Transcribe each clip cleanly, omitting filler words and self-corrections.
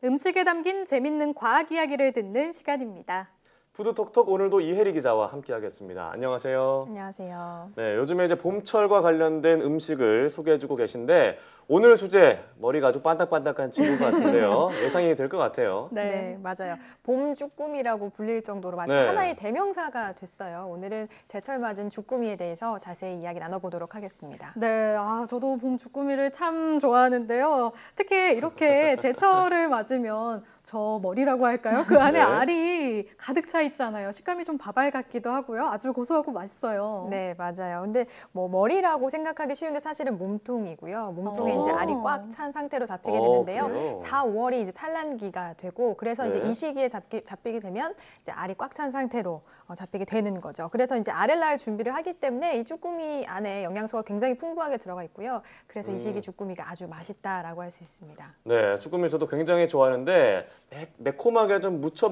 음식에 담긴 재밌는 과학 이야기를 듣는 시간입니다. 푸드톡톡 오늘도 이혜리 기자와 함께하겠습니다. 안녕하세요. 안녕하세요. 네, 요즘에 이제 봄철과 관련된 음식을 소개해주고 계신데 오늘 주제 머리가 아주 반딱반딱한 친구 같은데요. 예상이 될 것 같아요. 네, 맞아요. 봄 쭈꾸미라고 불릴 정도로 마치 네. 하나의 대명사가 됐어요. 오늘은 제철 맞은 쭈꾸미에 대해서 자세히 이야기 나눠보도록 하겠습니다. 네, 저도 봄 주꾸미를 참 좋아하는데요. 특히 이렇게 제철을 맞으면 저 머리라고 할까요? 그 안에 네. 알이 가득 차 있잖아요. 식감이 좀 바발 같기도 하고요. 아주 고소하고 맛있어요. 네, 맞아요. 근데 뭐 머리라고 생각하기 쉬운데 사실은 몸통이고요. 몸통에 이제 알이 꽉 찬 상태로 잡히게 되는데요. 그래요? 4, 5월이 이제 산란기가 되고 그래서 이제 네. 이 시기에 잡히게 되면 이제 알이 꽉 찬 상태로 잡히게 되는 거죠. 그래서 이제 알을 낳을 준비를 하기 때문에 이 쭈꾸미 안에 영양소가 굉장히 풍부하게 들어가 있고요. 그래서 이 시기 쭈꾸미가 아주 맛있다라고 할 수 있습니다. 네, 쭈꾸미 저도 굉장히 좋아하는데 매콤하게 좀 무쳐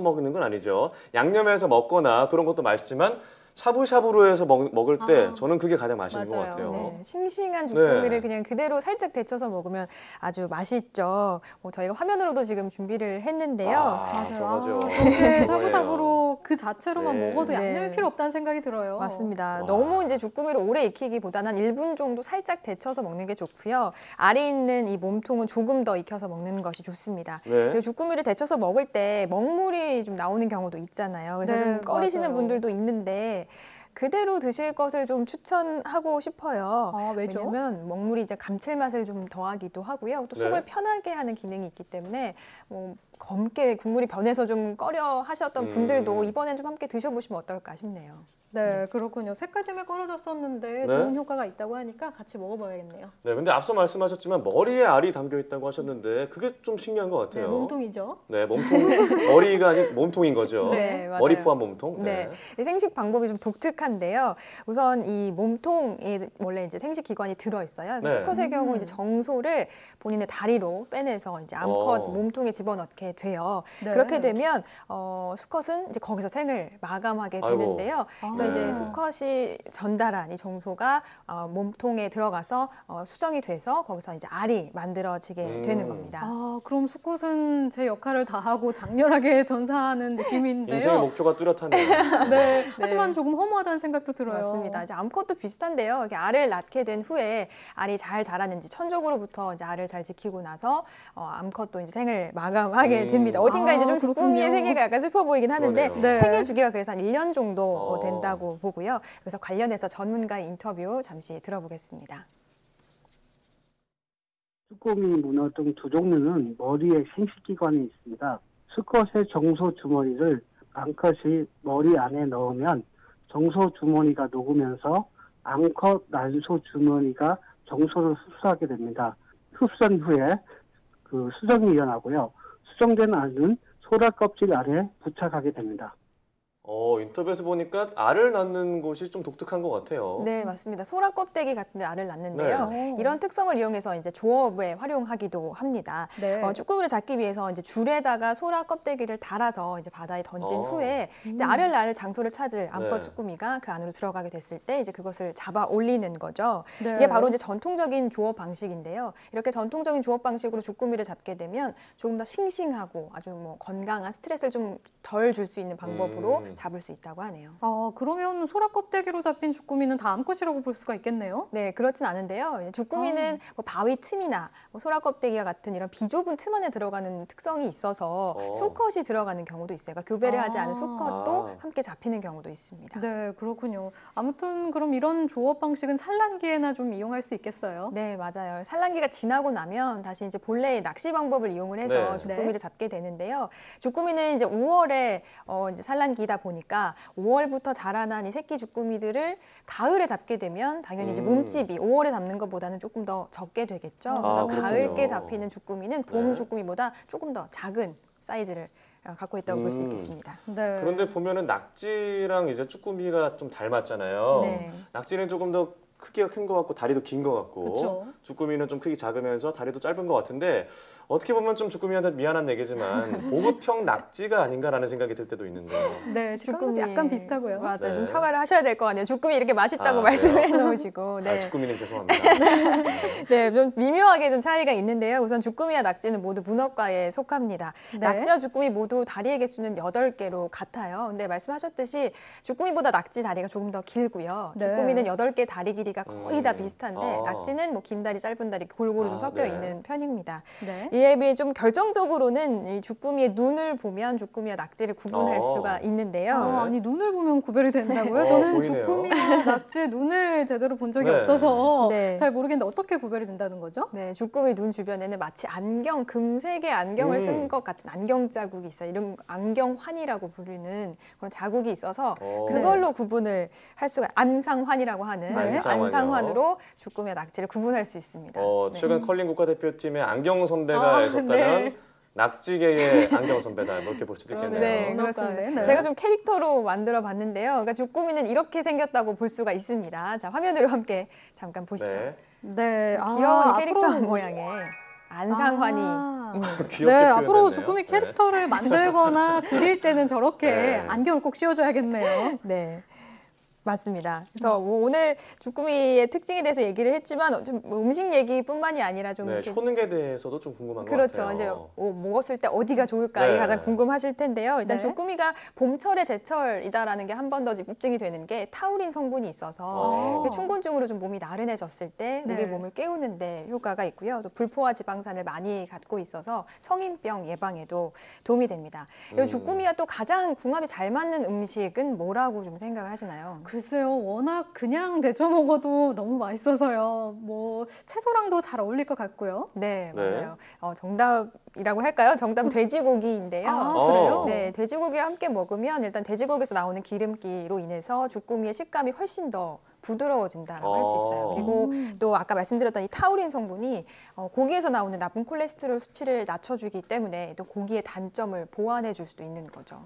먹는 건 아니죠. 양념해서 먹거나 그런 것도 맛있지만 샤브샤브로 해서 먹을 때 저는 그게 가장 맛있는 것 맞아요. 같아요. 네, 싱싱한 쭈꾸미를 네. 그냥 그대로 살짝 데쳐서 먹으면 아주 맛있죠. 저희가 화면으로도 지금 준비를 했는데요. 저거죠. 저게 저거예요. 샤브샤브로 그 자체로만 네. 먹어도 양념이 네. 필요 없다는 생각이 들어요. 맞습니다. 와. 너무 이제 쭈꾸미를 오래 익히기보다는 한 1분 정도 살짝 데쳐서 먹는 게 좋고요. 알이 있는 이 몸통은 조금 더 익혀서 먹는 것이 좋습니다. 네. 그리고 쭈꾸미를 데쳐서 먹을 때 먹물이 좀 나오는 경우도 있잖아요. 그래서 네, 좀 꺼리시는 맞아요. 분들도 있는데 그대로 드실 것을 좀 추천하고 싶어요. 왜죠? 왜냐면 먹물이 이제 감칠맛을 좀 더하기도 하고요. 또 속을 네. 편하게 하는 기능이 있기 때문에 뭐 검게 국물이 변해서 좀 꺼려 하셨던 분들도 이번엔 좀 함께 드셔보시면 어떨까 싶네요. 네, 그렇군요. 색깔 때문에 꺼려졌었는데 네. 좋은 효과가 있다고 하니까 같이 먹어봐야겠네요. 네, 근데 앞서 말씀하셨지만 머리에 알이 담겨 있다고 하셨는데 그게 좀 신기한 것 네, 같아요. 몸통이죠. 네, 몸통 머리가 아닌 몸통인 거죠. 네, 맞아요. 머리 포함 몸통. 네. 이 생식 방법이 좀 독특한데요. 우선 이 몸통에 원래 이제 생식 기관이 들어 있어요. 그래서 네. 수컷의 경우 이제 정소를 본인의 다리로 빼내서 이제 암컷 어. 몸통에 집어넣게 돼요. 네. 그렇게 되면 수컷은 이제 거기서 생을 마감하게 아이고. 되는데요. 그래서 네. 이제 수컷이 전달한 이 정소가 몸통에 들어가서 수정이 돼서 거기서 이제 알이 만들어지게 되는 겁니다. 그럼 수컷은 제 역할을 다 하고 장렬하게 전사하는 느낌인데요. 인생의 목표가 뚜렷하네요. 네. 하지만 조금 허무하다는 생각도 들어요. 맞습니다. 이제 암컷도 비슷한데요. 이렇게 알을 낳게 된 후에 알이 잘 자라는지 천적으로부터 이제 알을 잘 지키고 나서 암컷도 이제 생을 마감하게 됩니다. 어딘가 이제 좀 그렇군요. 쭈꾸미의 생애가 약간 슬퍼 보이긴 하는데 그러네요. 네. 생애 주기가 그래서 한 1년 정도 어. 된다고 보고요. 그래서 관련해서 전문가 인터뷰 잠시 들어보겠습니다. 쭈꾸미, 문어 등 두 종류는 머리에 생식기관이 있습니다. 수컷의 정소 주머니를 암컷이 머리 안에 넣으면 정소 주머니가 녹으면서 암컷 난소 주머니가 정소를 흡수하게 됩니다. 흡수한 후에 그 수정이 일어나고요. 수정된 알은 소라 껍질 아래 부착하게 됩니다. 인터뷰에서 보니까 알을 낳는 곳이 좀 독특한 것 같아요. 네, 맞습니다. 소라 껍데기 같은 데 알을 낳는데요. 네. 이런 특성을 이용해서 이제 조업에 활용하기도 합니다. 네. 쭈꾸미를 잡기 위해서 이제 줄에다가 소라 껍데기를 달아서 이제 바다에 던진 어. 후에 이제 알을 낳을 장소를 찾을 암컷 네. 쭈꾸미가 그 안으로 들어가게 됐을 때 이제 그것을 잡아 올리는 거죠. 네. 이게 바로 이제 전통적인 조업 방식인데요. 이렇게 전통적인 조업 방식으로 쭈꾸미를 잡게 되면 조금 더 싱싱하고 아주 뭐 건강한 스트레스를 좀 덜 줄 수 있는 방법으로 잡을 수 있다고 하네요. 그러면 소라 껍데기로 잡힌 주꾸미는 다 암컷이라고 볼 수가 있겠네요? 네, 그렇진 않은데요. 주꾸미는 뭐 바위 틈이나 뭐 소라 껍데기와 같은 이런 비좁은 틈 안에 들어가는 특성이 있어서 수컷이 들어가는 경우도 있어요. 그러니까 교배를 하지 않은 수컷도 함께 잡히는 경우도 있습니다. 네, 그렇군요. 아무튼 그럼 이런 조업 방식은 산란기에나 좀 이용할 수 있겠어요? 네, 맞아요. 산란기가 지나고 나면 다시 이제 본래의 낚시 방법을 이용을 해서 네. 주꾸미를 잡게 되는데요. 주꾸미는 이제 5월에 이제 산란기다 보니까 5월부터 자라난 이 새끼 주꾸미들을 가을에 잡게 되면 당연히 이제 몸집이 5월에 잡는 것보다는 조금 더 적게 되겠죠. 그래서 그렇군요. 가을께 잡히는 주꾸미는 봄 네. 주꾸미보다 조금 더 작은 사이즈를 갖고 있다고 볼 수 있겠습니다. 네. 그런데 보면은 낙지랑 이제 쭈꾸미가 좀 닮았잖아요. 네. 낙지는 조금 더 크기가 큰 것 같고 다리도 긴 것 같고 그쵸. 주꾸미는 좀 크기 작으면서 다리도 짧은 것 같은데 어떻게 보면 좀 주꾸미한테 미안한 얘기지만 보급형 낙지가 아닌가라는 생각이 들 때도 있는데요. 네, 식감도 약간 비슷하고요. 맞아요. 네. 좀 사과를 하셔야 될 것 같네요. 주꾸미 이렇게 맛있다고 아, 말씀을 그래요? 해놓으시고. 네. 주꾸미님 죄송합니다. 네, 좀 미묘하게 좀 차이가 있는데요. 우선 주꾸미와 낙지는 모두 문어과에 속합니다. 네. 낙지와 주꾸미 모두 다리의 개수는 8개로 같아요. 근데 말씀하셨듯이 주꾸미보다 낙지 다리가 조금 더 길고요. 네. 주꾸미는 8개 다리 길이가 거의 다 비슷한데 아. 낙지는 뭐 긴 다리, 짧은 다리 골고루 좀 섞여 네. 있는 편입니다. 네. 이에 비해 좀 결정적으로는 이 주꾸미의 눈을 보면 주꾸미와 낙지를 구분할 수가 있는데요. 아, 아니 눈을 보면 구별이 된다고요? 어, 저는 보이네요. 주꾸미와 낙지의 눈을 제대로 본 적이 네. 없어서 네. 잘 모르겠는데 어떻게 구별이 된다는 거죠? 네, 주꾸미 눈 주변에는 마치 안경, 금색의 안경을 쓴 것 같은 안경 자국이 있어요. 이런 안경환이라고 부르는 그런 자국이 있어서 그걸로 구분을 할 수가 안상환이라고 하는 네. 안상환이요. 안상환으로 주꾸미와 낙지를 구분할 수 있습니다. 네. 최근 컬링 국가대표팀에 안경 선배가 있었다면 네. 낙지계의 안경 선배다 뭐 이렇게 볼 수도 있겠네요. 네, 문어과에. 그렇습니다. 네. 제가 좀 캐릭터로 만들어 봤는데요. 그러니까 주꾸미는 이렇게 생겼다고 볼 수가 있습니다. 자, 화면으로 함께 잠깐 보시죠. 네. 네, 귀여운 캐릭터 앞으로 모양의 안상환이 있는 거죠. 귀엽게 네, 앞으로 표현했네요. 주꾸미 캐릭터를 만들거나 그릴 때는 저렇게 네. 안경을 꼭 씌워줘야겠네요. 네. 맞습니다. 그래서 뭐 오늘 주꾸미의 특징에 대해서 얘기를 했지만 좀 음식 얘기뿐만이 아니라 좀 네, 이렇게 효능에 대해서도 좀 궁금한 것 그렇죠. 같아요. 이제 먹었을 때 어디가 좋을까 이게 네. 가장 궁금하실 텐데요. 일단 네. 주꾸미가 봄철의 제철이다라는 게 한 번 더 입증이 되는 게 타우린 성분이 있어서 이게 충곤증으로 좀 몸이 나른해졌을 때 우리 네. 몸을 깨우는데 효과가 있고요. 또 불포화 지방산을 많이 갖고 있어서 성인병 예방에도 도움이 됩니다. 그리고 주꾸미와 또 가장 궁합이 잘 맞는 음식은 뭐라고 좀 생각을 하시나요? 글쎄요, 워낙 그냥 데쳐 먹어도 너무 맛있어서요. 뭐 채소랑도 잘 어울릴 것 같고요. 네, 네. 맞아요. 정답이라고 할까요? 정답은 돼지고기인데요. 아, 그래요? 네, 돼지고기와 함께 먹으면 일단 돼지고기에서 나오는 기름기로 인해서 주꾸미의 식감이 훨씬 더 부드러워진다라고 할 수 있어요. 그리고 또 아까 말씀드렸던 이 타우린 성분이 고기에서 나오는 나쁜 콜레스테롤 수치를 낮춰주기 때문에 또 고기의 단점을 보완해 줄 수도 있는 거죠.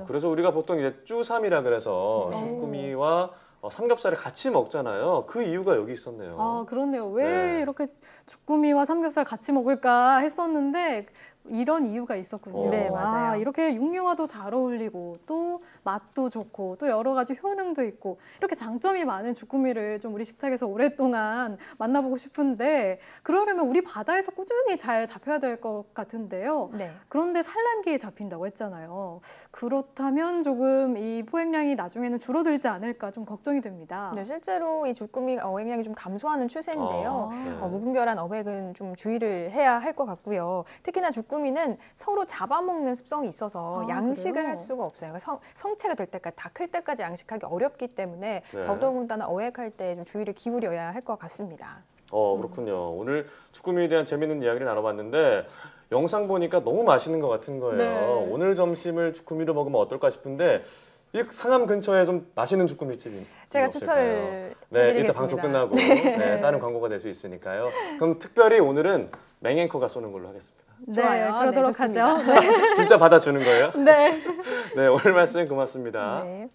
그래서 우리가 보통 이제 쭈삼이라 그래서 주꾸미와 삼겹살을 같이 먹잖아요. 그 이유가 여기 있었네요. 아, 그렇네요. 왜 네. 이렇게 주꾸미와 삼겹살 같이 먹을까 했었는데 이런 이유가 있었군요. 네, 맞아요. 이렇게 육류와도 잘 어울리고 또 맛도 좋고 또 여러 가지 효능도 있고 이렇게 장점이 많은 주꾸미를 좀 우리 식탁에서 오랫동안 만나보고 싶은데 그러려면 우리 바다에서 꾸준히 잘 잡혀야 될 것 같은데요. 네. 그런데 산란기에 잡힌다고 했잖아요. 그렇다면 조금 이 포획량이 나중에는 줄어들지 않을까 좀 걱정이 됩니다. 네, 실제로 이 주꾸미 어획량이 좀 감소하는 추세인데요. 네. 무분별한 어획은 좀 주의를 해야 할 것 같고요. 특히나 주꾸미는 서로 잡아먹는 습성이 있어서 아, 양식을 그래요? 할 수가 없어요. 성체가 될 때까지, 다 클 때까지 양식하기 어렵기 때문에 네. 더더군다나 어획할 때 좀 주의를 기울여야 할 것 같습니다. 그렇군요. 오늘 주꾸미에 대한 재밌는 이야기를 나눠봤는데 영상 보니까 너무 맛있는 것 같은 거예요. 네. 오늘 점심을 주꾸미로 먹으면 어떨까 싶은데 이 상암 근처에 좀 맛있는 주꾸미집이 제가 없을까요? 추천을 네, 이따 해드리겠습니다. 방송 끝나고 네, 다른 광고가 될 수 있으니까요. 그럼 특별히 오늘은 맹앵커가 쏘는 걸로 하겠습니다. 네, 좋아요. 그러도록 네, 하죠. 좋습니다. 진짜 받아주는 거예요? 네. 네, 오늘 말씀 고맙습니다. 네.